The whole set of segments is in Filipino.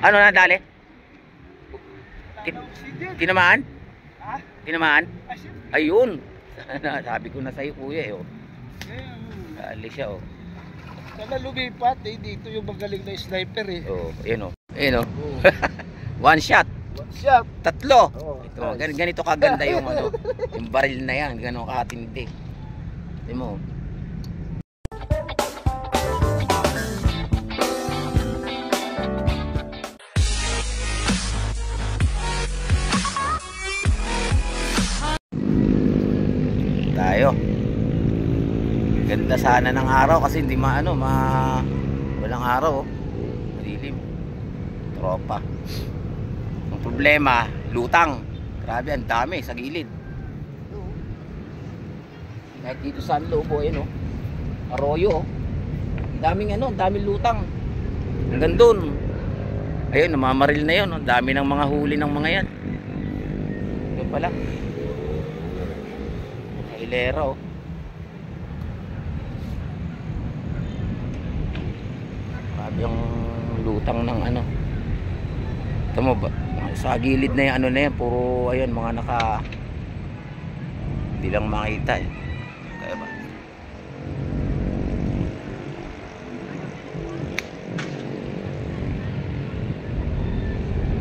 Ano na dali? Tinamaan? Ha? Tinamaan? Asin? Ayun. Sabi ko na sa'yo kuya eh. Oh. Dali siya oh. Sana lumipat eh. Dito yung magaling na sniper eh. Oh, ayun oh. Ayun oh. One shot. One shot. Tatlo. Oh, Ito, nice. ganito kaganda yung ano, yung baril na yan, gano'ng katindi. Tingnan mo. Tayo. Ganda sana ng araw kasi hindi walang araw oh. Madilim. Tropa. Ang problema, lutang. Grabe, ang dami sa gilid. Kahit dito sa loob, ayan oh. Arroyo oh. Ang daming lutang. Hanggang doon. Ayun, namamaril na yun. Ang dami ng mga huli ng mga yan. Yun pala. Hilera oh. Grabe yung lutang ng ano. Ito mo ba? Sa gilid na yung ano na yan, puro ayun, mga hindi lang makita eh. Kaya ba?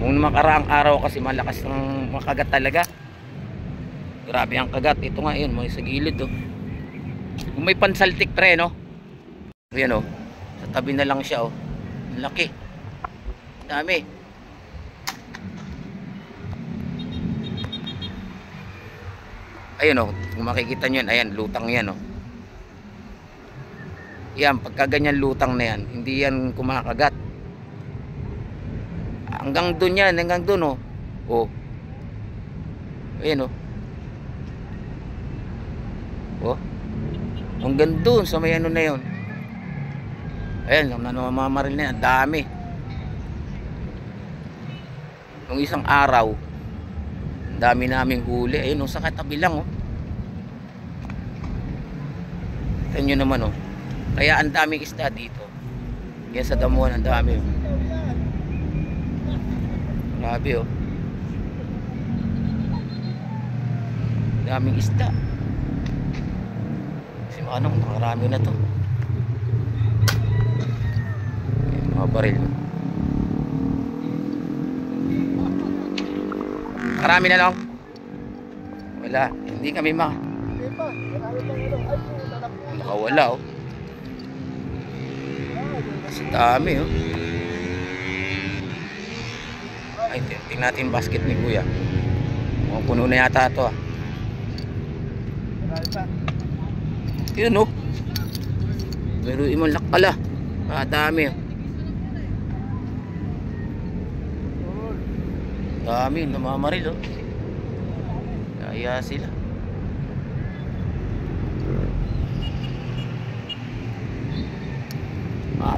Nung makaraang araw kasi malakas ng makagat talaga. Grabe ang kagat. Ito nga yun, may sa gilid oh. Kung may pansaltik pre no. Ayan oh. Sa tabi na lang siya oh. Ang laki. Dami. Ayun oh, kung makikita nyo yan, ayan, lutang yan oh. Yan, pagka ganyan lutang na yan, hindi yan kumakagat. Hanggang dun yan, hanggang dun oh. Oh. Ayan oh. Oh. Hanggang dun sa may ano na yun. Ayan, namamaril na yan, dami. Nung isang araw, dami naming huli. Ayun oh, sa katabi lang oh. Ito nyo naman oh. Kaya ang daming isda dito. Yan sa damuhan, ang dami oh. Grabe oh. Daming isda. Kasi anong nakarami na to. Ayan, mga baril. Marami na lang. Wala, hindi kami Hindi pa. Marami pang ano. Ay, nakawala oh. Kasi dami oh. Ay, tingnan natin basket ni kuya. Mukhang puno na yata ito ah. marami pa. Yun oh. Pero imang lakala. Dami oh. Dami, namamaril oh. Kaya sila.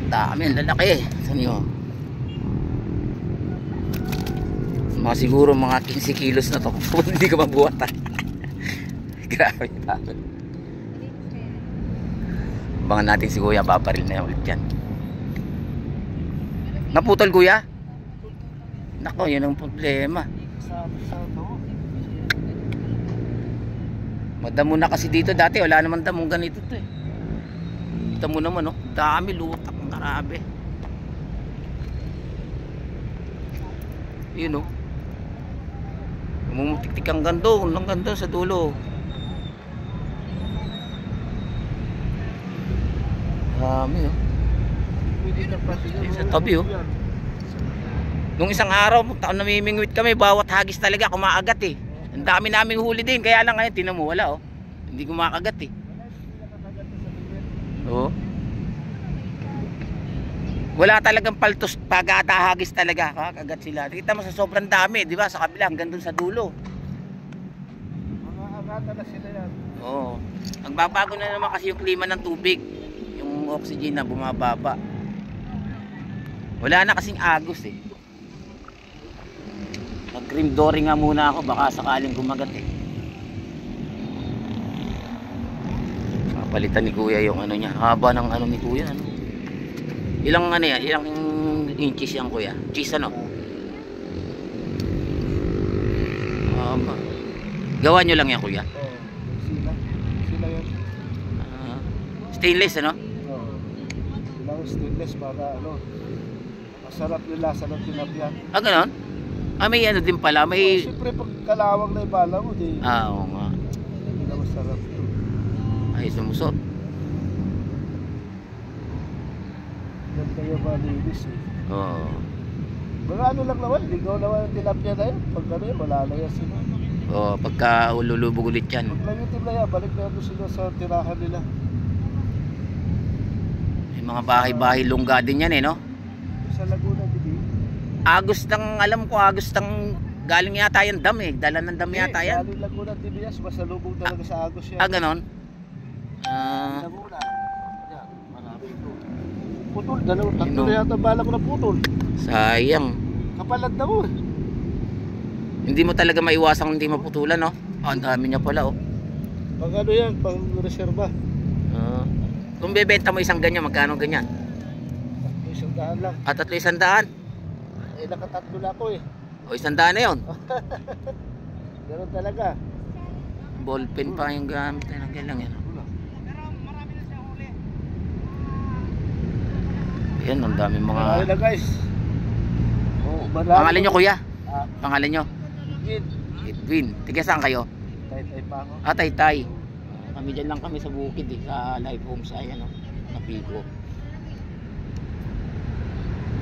Dami, ang lalaki. Saan yun? Mga siguro mga 15 kilos na to. Hindi ka mabuhat. Grabe dami. Abangan natin si kuya, paparil na ulit yan. Naputol kuya? Nako, yun ang problema. Sa to. Madamo na kasi dito dati, wala naman damong ganito to eh. Kita mo naman oh, dami lutak, grabe. Yun oh. Mumutik-tik ang ganda sa dulo. Dami oh. Pwede na pati Sa tabi oh. Nung isang araw, namimingwit kami, bawat hagis talaga kumakagat eh. Ang dami naming huli din, kaya lang ngayon, tinan mo, wala oh. Hindi kumakagat eh. Oo. Wala talagang paltos, pag-atahagis talaga, kakagat sila. Kita mo sa sobrang dami, di ba? Sa kabila, hanggang dun sa dulo. Mga agata na sila yan. Oo. Nagbabago na naman kasi yung klima ng tubig. Yung oxygen na bumababa. Wala na kasing agos eh. Nag-cream dory nga muna ako, baka sakaling gumagat eh. Palitan ni kuya yung ano niya, haba ng ano ni kuya ano. Ilang ano yan, ilang inches yan kuya? Cheese ano? Gawa nyo lang yan kuya? Oo. Sila. Sila yan. Stainless ano? Oo. Sila ang stainless para ano. Masarap yung lasa ng tilapia. Ganon? May ano din pala, may... Siyempre pag kalawang na ibala mo, di... Oo nga. Hindi na masarap yun. Ay, sumusot. Yan kayo malinis eh. Oo. Mga ano lang naman, ligaw naman ang tilapia na yun. Pag ano yun, malalaya sila. Oo, pagka ululubog ulit yan. Pag nangitim na yan, balik na sila sa tirahan nila. May mga bahay-bahay lungga din yan eh, no? Sa Laguna, di Agos ng, alam ko, agos ng galing yata yung dam eh. Dala ng dam yata yan. Galing Laguna, Tibias, masalubong talaga sa Agos yan. Ganon? Laguna. Yan, marami ito. Putol, tatlo na yata balak na putol. Sayang. Kapalad na mo eh. Hindi mo talaga maiwasang hindi maputulan, no? Ang dami niya pala, oh. Pag ano yan, pang reserva. Kung bebenta mo isang ganyan, magkano ganyan? Isang daan lang. At 100. Nakatatlo na ako eh. O 100 na yun. Ganun talaga. Ballpen pa yung gamit na lang yan. Ayan, ang dami mga... Ayun na guys. Pangalan nyo kuya? Ah, Pangalan nyo? Edwin. Edwin. Tiga saan kayo? Tay-tay pa ako. Taytay. Kami dyan lang kami sa bukid eh. Sa live home sa ayan, no? Napigo.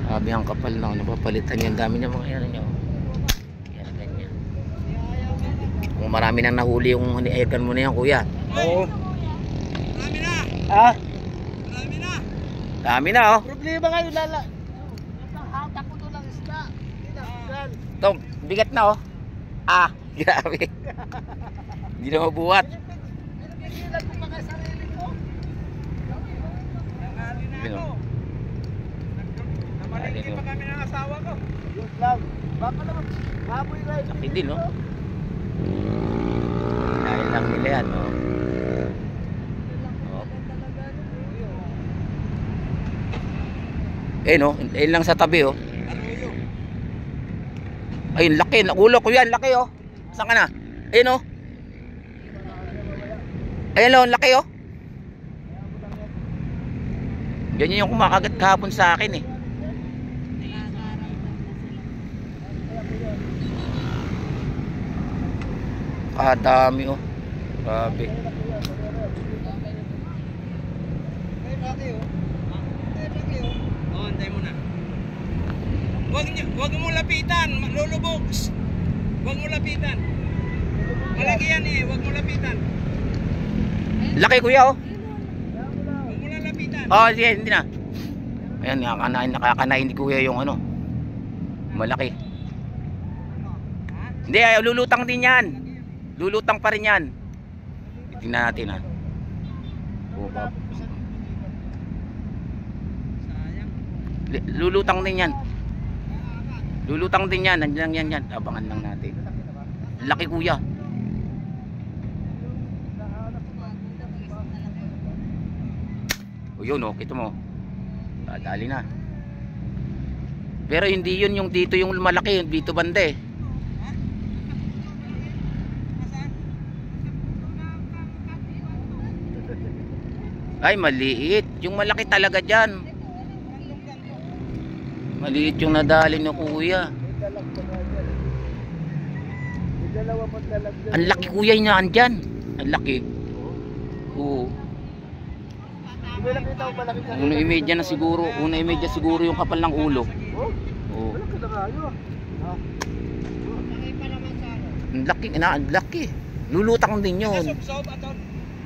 Sabi ang kapal na napapalitan yan. Dami niya mga yan nyo. Yan, ganyan. Kung marami nang nahuli yung ni-egan mo na yan kuya. Oo. Marami na. Ah? Marami na. Dami na oh. Problema kayo lala. Yung hatak ko doon ng isda. Tinakgan. Ito, bigat na oh. Grabe. Hindi na mabuhat. Pinagigilan ko pa kay sarili ko. Bino. Namalingki pa kami ng asawa ko. Yun lang. Baka naman. Haboy na yun. Laki din, no? Dahil lang nila yan, no? No? Ayun lang sa tabi, oh. Ayun, laki. Ulo ko yan, laki, oh. Saan ka na? Ayun, oh. Ayun, oh, laki, oh. Ganyan yung kumakagat kahapon sa akin, eh. Dami oh. Grabe. Antay mo na. Huwag mo lapitan, lulubog. Huwag mo lapitan. Malaki yan eh, huwag mo lapitan. Laki kuya oh. Huwag mo lapitan. Sige, hindi na. Ayan, nakakanain ni kuya yung ano. Malaki. Hindi, lulutang din yan. Lulutang pa rin yan. Tingnan natin ha. Lulutang din yan. Lulutang din yan. Nandiyan yan yan. Abangan lang natin. Laki kuya. O yun o. Kita mo. Dali na. Pero hindi yun yung dito yung malaki. Yung dito banda eh. Ay maliit. Yung malaki talaga dyan. Maliit yung nadali ni kuya. Ang laki kuya yung nandyan. Ang laki. Oo. Una imedya na siguro. Una imedya siguro yung kapal ng ulo. Oo. Ang laki. Ang laki. Lulutang din yun.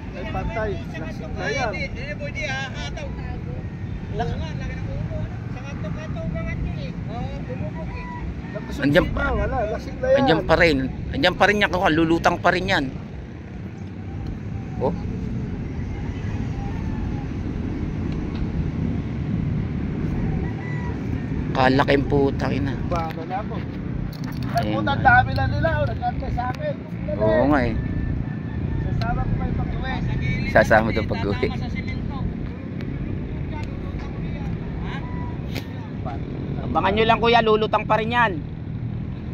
Ay pantay. Ayan. Hindi pwede hataw. Laki nga, laki ng ulo. Sa kanto-kanto umangat yun eh. Bumubog eh. Andiyan pa. Wala, lasing na yan. Andiyan pa rin. Andiyan pa rin yan. Lulutang pa rin yan. Oh. Kalaking putang ina. Baka na ako. Ay Ayun, puta, ay. dami na nila. Nagkantay sa akin. Oo nga eh. Sasama ko may pag-uwi. Sasama doon pag-uwi. Abangan nyo lang kuya, lulutang pa rin yan.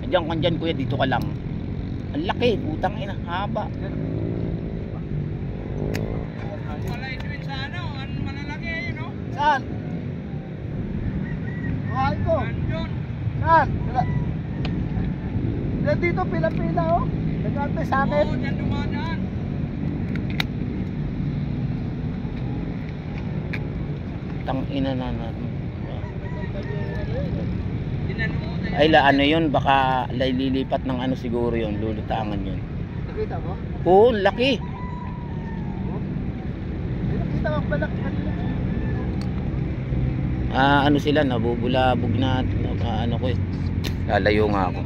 Diyan ka dyan kuya, dito ka lang. Ang laki, utang ina, haba. Malay din sa ano, ano malalaki yun, no? Saan? Kuhain ko. Andun. Saan? Dito pila-pila oh. Nag-antay sa akin. Oo, dyan dumadaan. Tang ina na natin. Tinanong mo tayo. Ay la ano yun, baka lilipat ng ano siguro yun, lulutangan yun. Nakita mo? Oo, ang laki. Nakita mo ba kanina? Ano sila, nabubulabog na, ano ko eh. Lalayo nga ako.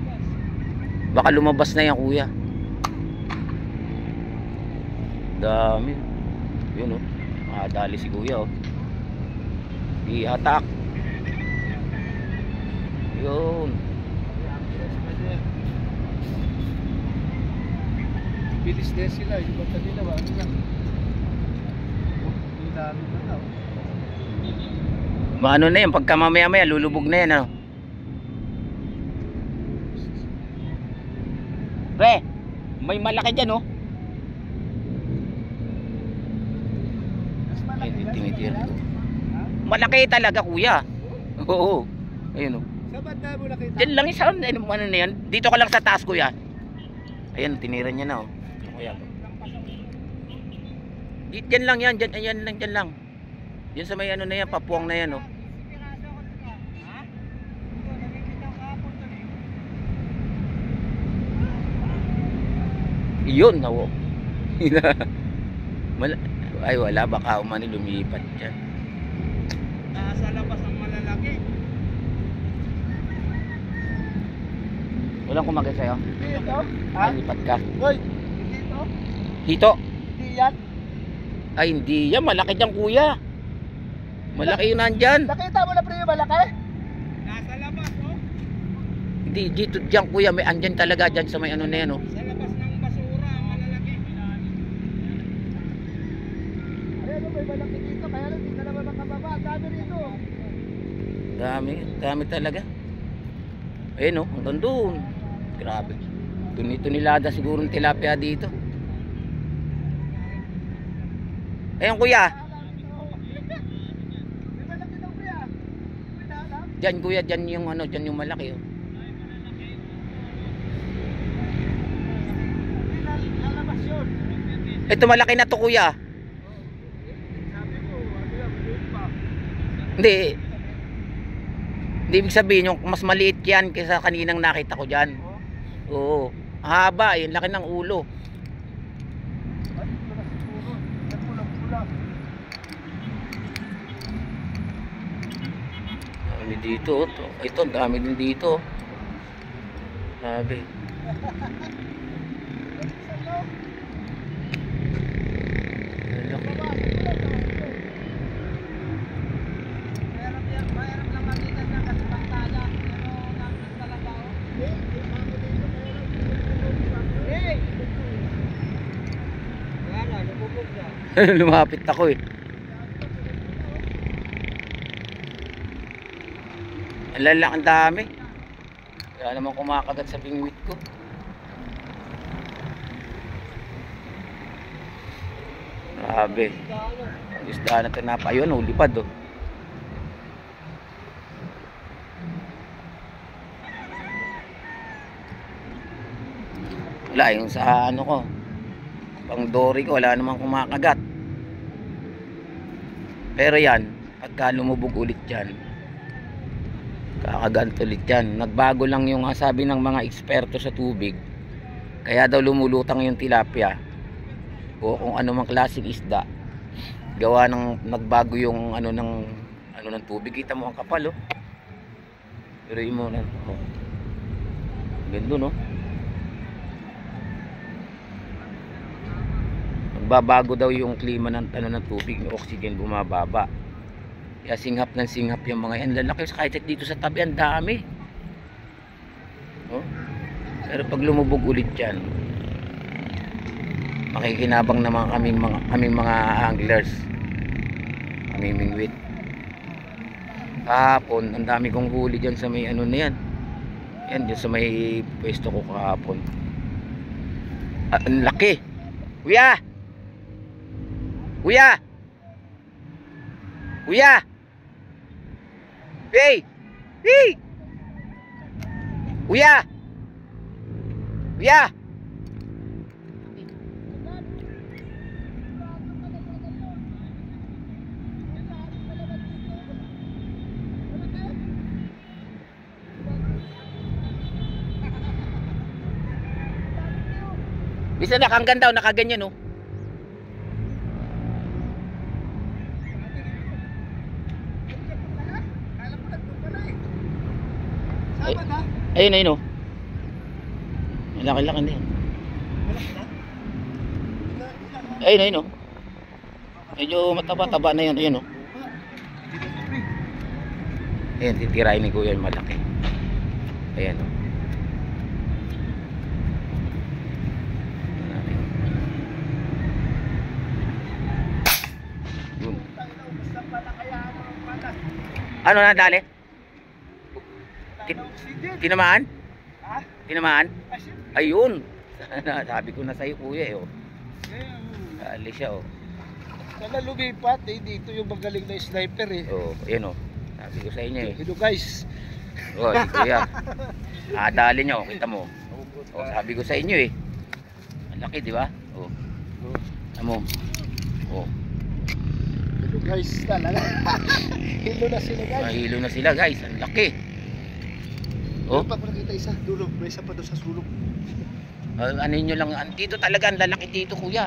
Baka lumabas na yan kuya. Dami. Yun oh. Makadali si kuya oh. I-attack. Yun. Bilis din sila. Yung bata nila ba? Ano lang? Hindi namin na daw. Maano na yan, pagka mamaya-maya lulubog na yan ano. Pre, may malaki dyan oh. Mas malaki. Timitir. Malaki talaga kuya. Oo. Ayun oh. Sa banda mo nakita? Diyan lang isa, ano na yan. Dito ka lang sa taas kuya. Ayan, tiniran niya na oh. Kuya. Diyan lang yan, diyan lang, diyan lang. Diyan sa may ano na yan, papuang na yan oh. Iyon, nawo. Ay wala, baka umani lumipat dyan. Nasa labas ang malalaki. Walang kumakit sa'yo? Dito? Ha? Lipat ka. Hoy! Dito? Hito? Hindi yan? Ay hindi yan, malaki dyan kuya. Malaki yun nandyan. Nakita mo na pre yung malaki? Nasa labas, oh. Hindi, dito dyan kuya, may andyan talaga dyan sa may ano na yan oh. Sa labas ng basura, ang malalaki. Ayan o, may malaki dito. Kaya lang, hindi ka naman makababa. Ang dami rito. Dami talaga. Ayun oh, hanggang doon. Grabe. Tunilada siguro ng tilapia dito. Ayun kuya. May malaki daw kuya. May naalam? Diyan kuya, diyan yung ano, diyan yung malaki oh. Hindi lalabas yun. Ito malaki na to kuya. Sabi mo, ano yan, maliit pa. Hindi. Hindi ibig sabihin yung mas maliit yan kaysa kaninang nakita ko diyan. Oo. Haba, yun laki ng ulo. Ay, wala siguro. Yan pulang-pulang. Dami dito oh. Ito, dami din dito. Sabi. Mayroon lang makita niya kasi pantaya. Pero namin talaga, oh. Kaya nga, lumubog siya. Lumapit ako eh. Ang lalaki, ang dami. Kaya naman kumakagat sa bingwit ko. Grabe. Isda na tinapa. Ayun, ulipad oh. Wala yung sa ano ko. Pang dory ko, wala namang kumakagat. Pero yan, pagka lumubog ulit yan, kakaganto ulit yan. Nagbago lang yung sabi ng mga eksperto sa tubig. Kaya daw lumulutang yung tilapia o kung ano mang klaseng isda. Gawa ng nagbago yung ano ng tubig. Kita mo ang kapal oh. Pero mo na oh. Ganda no. Nagbabago daw yung klima ng tubig, yung oxygen bumababa. Kaya singhap ng singhap yung mga yan. Lalaki kahit dito sa tabi, ang dami. Oh. Pero pag lumubog ulit yan, makikinabang naman kaming mga anglers, kaming mingwit. Kahapon, ang dami kong huli dyan sa may ano na yan. Yan, dyan sa may pwesto ko kahapon. Ang laki. Kuya! Kuya! Kuya! Hey! Hey! Kuya! Kuya! Bisa nakanggan daw, nakaganyan oh. Ayun, ayun oh. Laki-laki na yan. Ayun, ayun oh. Medyo mataba-taba na yun, ayun oh. Ayan, titirahin ni Kuya yung malaki. Ayan oh. Yun. Ano na dali? Tinamaan? Tinamaan? Ayun. Sabi ko na sa'yo kuya eh oh. Dali siya oh. Sana lumipat eh, dito yung magaling na sniper eh. Oh, ayun oh. Sabi ko sa inyo eh. Hello guys. Oh, si kuya. Dali niya oh, kita mo. Oh, sabi ko sa inyo eh. Ang laki, di ba? Oh. Amo. Oh. Hello guys, talaga. Hilo na sila guys. Mahilo na sila, guys. Ang laki. Oh. Pa nakita isa dulo, may isa pa doon sa sulok. Ano nyo lang, dito talaga ang lalaki dito, kuya.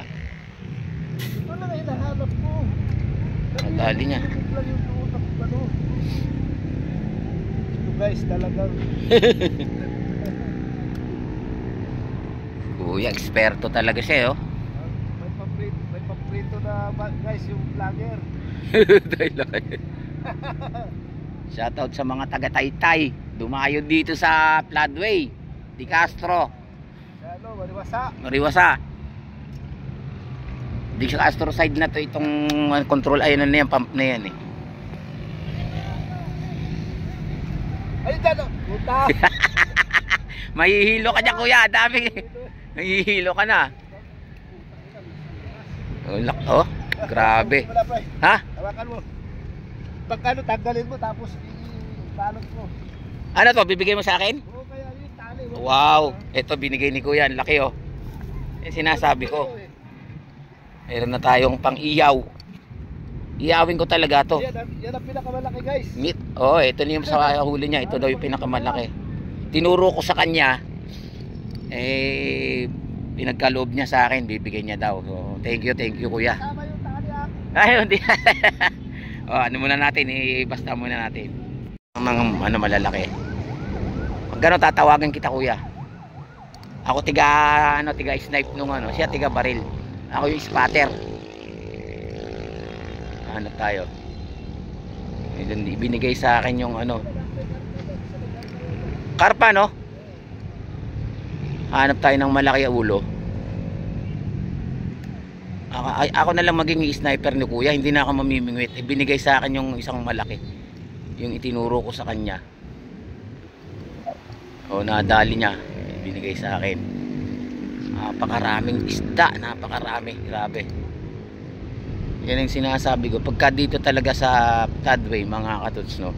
Ito lang hinahanap ko. Ang dali niya. Lang yung doon ako ano. Ito guys, talagang Kuya, eksperto talaga siya, oh. may paprito na guys yung vlogger. Shoutout sa mga taga Taytay. Dumayo dito sa Floodway. Di Castro. Ano, Mariwasa. Mariwasa. Di sa Castro side na to itong control ayun na yan, pump na yan eh. Ay, dyan o. Puta. Mahihilo ka dyan kuya, dami. Mahihilo ka na. Oh, grabe. Wala pa eh. Ha? Hawakan mo. Pagkano tanggalin mo tapos ibalot mo. Ano to, bibigay mo sa akin? Oo, kaya yung tali. Wow, ito binigay ni kuya, ang laki oh. Yung sinasabi ko. Meron na tayong pang iyaw. Iyawin ko talaga to. Yan ang pinakamalaki guys. Meat. Oh, ito na yung sa huli niya. Ito daw yung pinakamalaki. Tinuro ko sa kanya. Eh, pinagkaloob niya sa akin. Bibigay niya daw. So, thank you kuya. Tama yung tali ah. Ayun, di. Oh, ano muna natin, basta muna natin. Ang mga ano malalaki. Pag gano'n tatawagan kita kuya. Ako tiga snipe nung ano, siya tiga baril. Ako yung spatter. Ano tayo? Ibinigay sa akin yung ano. Karpa no? Hanap tayo ng malaki ulo. Ako na lang maging sniper ni kuya, hindi na ako mamimingwit. Ibinigay sa akin yung isang malaki. Yung itinuro ko sa kanya. O nadali niya, ibinigay sa akin. Napakaraming isda, napakarami, grabe. Yan yung sinasabi ko, pagka dito talaga sa Floodway mga katuts no.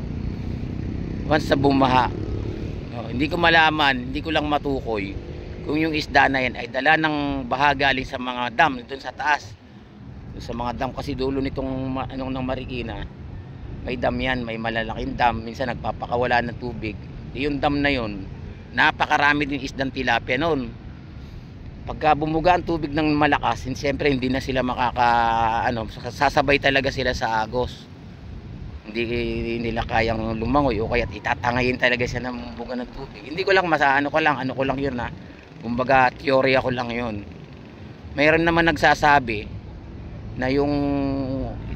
Once sa bumaha, no, hindi ko malaman, hindi ko lang matukoy kung yung isda na yan ay dala ng baha galing sa mga dam doon sa taas. Doon sa mga dam kasi dulo nitong anong ng Marikina. May dam yan, may malalaking dam, minsan nagpapakawala ng tubig. Yung dam na yun, napakarami din isdang tilapia noon. Pagka bumuga ang tubig ng malakas, siyempre hindi na sila sasabay talaga sila sa agos. Hindi nila kayang lumangoy o kaya itatangayin talaga siya ng buga ng tubig. Hindi ko lang ano ko lang yun na. Kumbaga teorya ko lang yun. Mayroon naman nagsasabi na yung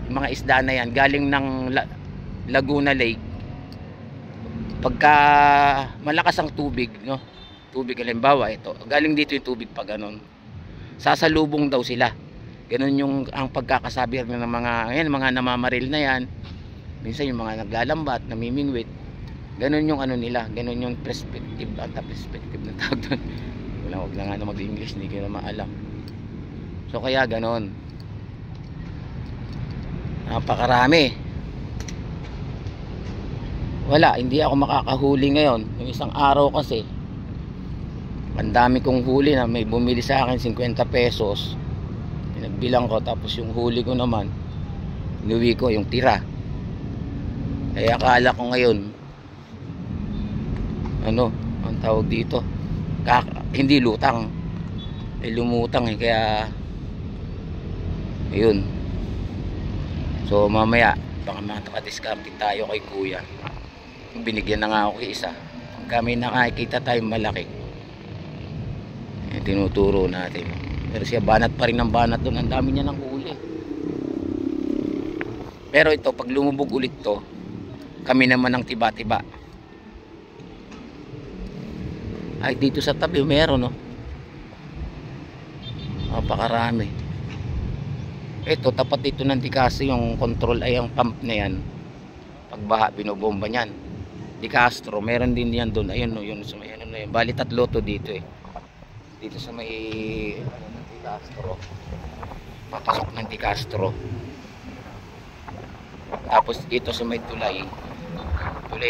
mga isda na yan galing ng Laguna Lake. Pagka malakas ang tubig, no? Tubig halimbawa ito, galing dito yung tubig pa ganun. Sasalubong daw sila. Ganun yung ang pagkakasabi ng mga namamaril na yan. Minsan yung mga naglalambat, namimingwit, ganun yung ano nila, ganun yung perspective, perspective na tawag doon. Wag na nga na mag-English, hindi ko na maalam. So kaya ganun, napakarami. Wala, hindi ako makakahuli ngayon. Yung isang araw kasi ang dami kong huli na may bumili sa akin 50 pesos, pinagbilang ko, tapos yung huli ko naman inuwi ko yung tira. Kaya akala ko ngayon ano ang tawag dito, hindi lutang, lumutang kaya ayun. So mamaya baka makadiskarte tayo kay kuya. Binigyan na nga ako isa, pag may nakakita tayong malaki, tinuturo natin. Pero siya banat pa rin ng banat doon, ang dami niya ng huli. Pero ito pag lumubog ulit to, kami naman ng tiba-tiba. Ay dito sa tabi meron, no? Napakarami. Ito tapat dito ng Dicastro, yung control ay ang pump na yan, pagbaha binobomba niyan. Dicastro meron din yan doon, ayun no, yun sa may ano na yun. Bali tatlo to dito dito sa may ano ng Dicastro, papasok ng Dicastro. Tapos dito sa may tulay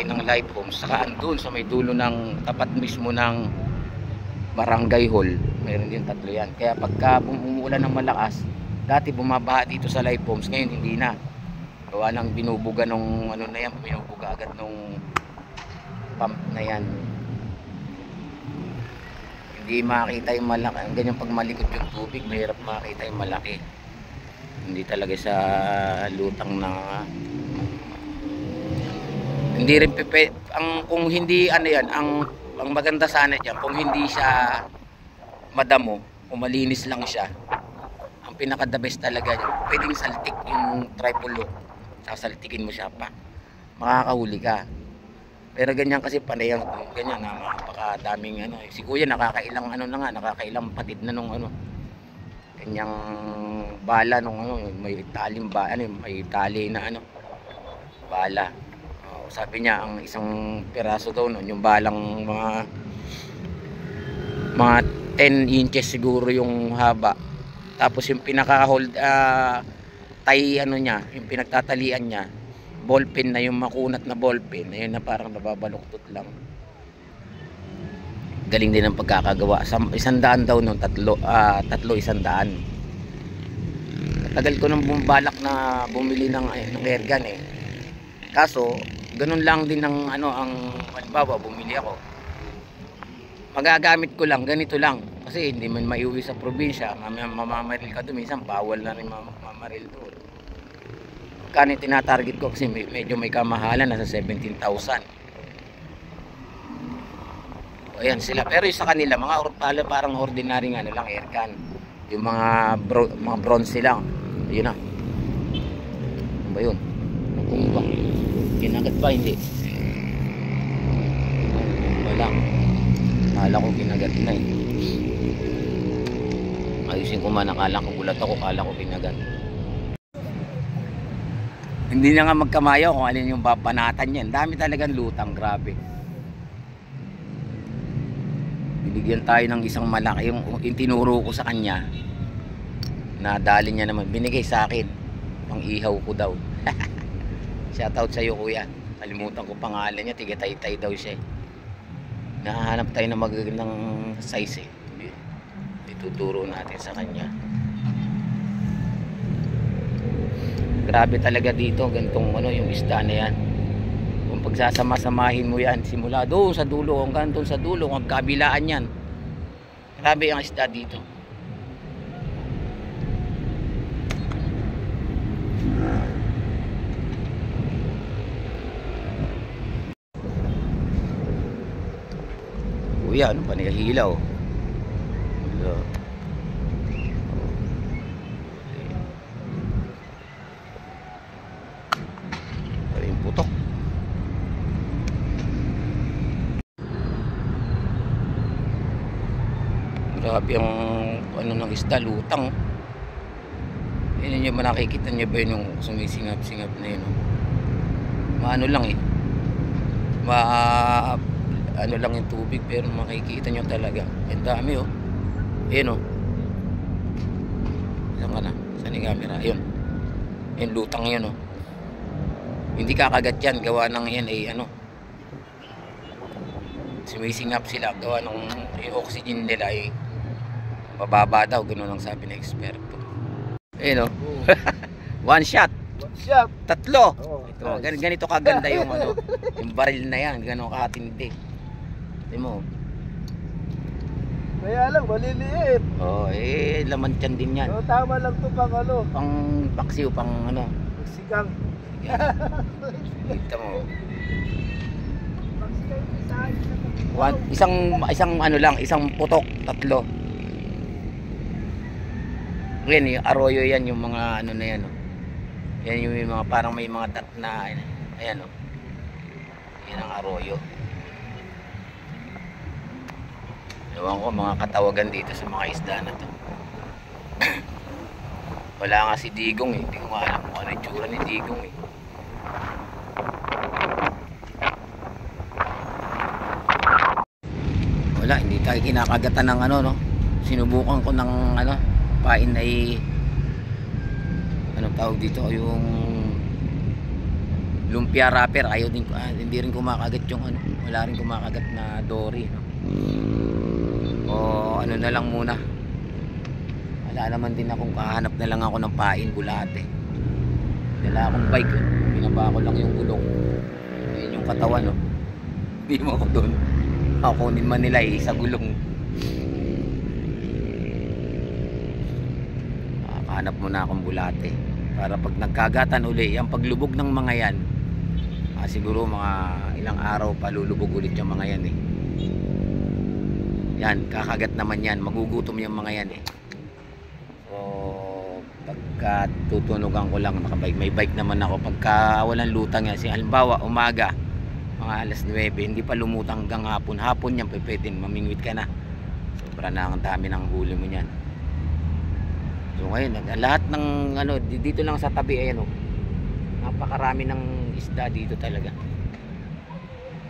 ng Life Homes, saka andun sa may dulo ng tapat mismo ng Barangay Hall, meron din tatlo yan. Kaya pagka umuulan ng malakas, dati bumabaha dito sa Life Homes, ngayon hindi na, gawa ng binubuga nung ano na yan, binubuga agad nung pump na yan. Hindi makita yung malaki, ganyan pag malikot yung tubig, mahirap makita yung malaki. Hindi talaga sa lutang na hindi rin pepe, kung hindi ano yan, ang maganda sana diyan, kung hindi siya madamo, kung malinis lang siya, ang pinaka the best talaga dyan, pwedeng saltik yung tripod look, sasaltikin mo siya pa, makakahuli ka. Pero ganyan kasi panay ganyan na napakadaming ano. Si kuya nakakailang ano na nga, nakakailang patid na nung ano, kanyang bala nung ano, may talim ba ano, may tali na ano bala. Sabi niya ang isang piraso daw noon, yung balang mga 10 inches siguro yung haba. Tapos yung pinaka hold tie ano niya, yung pinagtatalian niya, ballpen na, yung makunat na ballpen, ayun na parang nababaluktot lang. Galing din ang pagkakagawa. 100 daw noon, tatlo 100. Tagal ko nang bumalak na bumili ng airgun eh. Kaso ganun lang din ng ano, ang halimbawa bumili ako, magagamit ko lang ganito lang, kasi hindi man maiuwi sa probinsya, mamamaril ka doon, minsan bawal na rin mamamaril doon. Kani tinatarget ko kasi medyo may kamahalan, nasa 17,000. Ayan sila, pero sa kanila mga parang ordinary ano lang, airgun, yung mga bronze lang, yun na. Ano ba yun? Nakumba, kinagat pa hindi? Walang, akala ko kinagat na eh. Ayusin ko man, akala ko, gulat ako, akala ko kinagat. Hindi na nga magkamayaw kung alin yung babanatan yan. Dami talagang lutang, grabe. Binigyan tayo ng isang malaki, yung tinuro ko sa kanya, nadali niya naman, binigay sa akin, pang ihaw ko daw. Shoutout sa iyo kuya, kalimutan ko pangalan niya, tiga Taytay daw siya eh. Nahanap tayo ng magagandang size eh, ituturo natin sa kanya. Grabe talaga dito, gantong ano, yung isda na yan. Kung pagsasama-samahin mo yan, simula doon sa dulo, hanggang doon sa dulo, ang kabilaan yan. Grabe ang isda dito. Kuya, ano pa nilahilaw? Putok. Grabe ang ano ng isda, lutang. Yun nyo ba, nakikita nyo ba yun yung sumisingap-singap na yun? maano lang eh, ano lang yung tubig, pero makikita nyo talaga ang dami oh. Ayun oh, saan ka na? Saan yung camera? Ayun, yung lutang yun oh. Hindi kakagat yan, gawa ng yan ay ano, sumisingap sila, gawa ng yung oxygen nila ay mababa daw, ganoon ang sabi ng eksperto. Ayun oh. One shot, Siya. tatlo. Oh, Ito, ganito kaganda yung ano, yung baril na yan, gano'n katindi. Tingnan mo. Kaya lang, maliliit. Oh, laman tiyan din yan. So, tama lang to pang ano. Pang paksiw, pang ano. Sigang. Yan. Kita mo. Magsigang isahin na Isang ano lang, isang putok, tatlo. Yan, yung arroyo yan, yung mga ano na yan. Oh. Yan yung mga parang may mga dot na, ayan oh. Yan ang arroyo. Ewan ko mga katawagan dito sa mga isda na to. Wala nga si Digong eh. Hindi ko nga alam kung ano yung tsura ni Digong eh. Wala, hindi tayo kinakagatan ng ano no. Sinubukan ko ng ano, pain ay anong tawag dito, yung lumpia wrapper. Ayaw din, hindi rin kumakagat yung ano, wala rin kumakagat na dory no? O ano na lang muna, wala naman din akong kahanap na lang ako ng pain bulate. Dala akong bike, binaba ko lang yung gulong, ayun yung katawan no? Hindi mo ako doon, kukunin man nila sa gulong. Hanap muna akong bulate para pag nagkagatan uli, yung paglubog ng mga yan, siguro mga ilang araw pa lulubog ulit yung mga yan eh. Yan, kakagat naman yan, magugutom yung mga yan eh. So pagka tutunugan ko lang, may bike naman ako, pagka walang lutang yan, halimbawa umaga mga alas 9, hindi pa lumutang hanggang hapon yan, pwede mamingwit ka na, sobra na ang dami ng huli mo yan. So ngayon, lahat ng ano dito lang sa tabi, ayan oh. Napakarami ng isda dito talaga.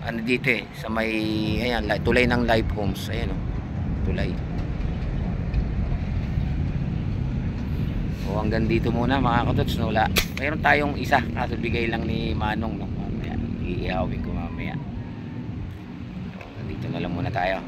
Ano dito eh, sa may ayan, tulay ng Life Homes, ayan oh. Tulay. So hanggang dito muna mga katots, no, wala. Mayroon tayong isa, kaso bigay lang ni Manong no. Mamaya, iihawin ko mamaya. So, dito na lang muna tayo.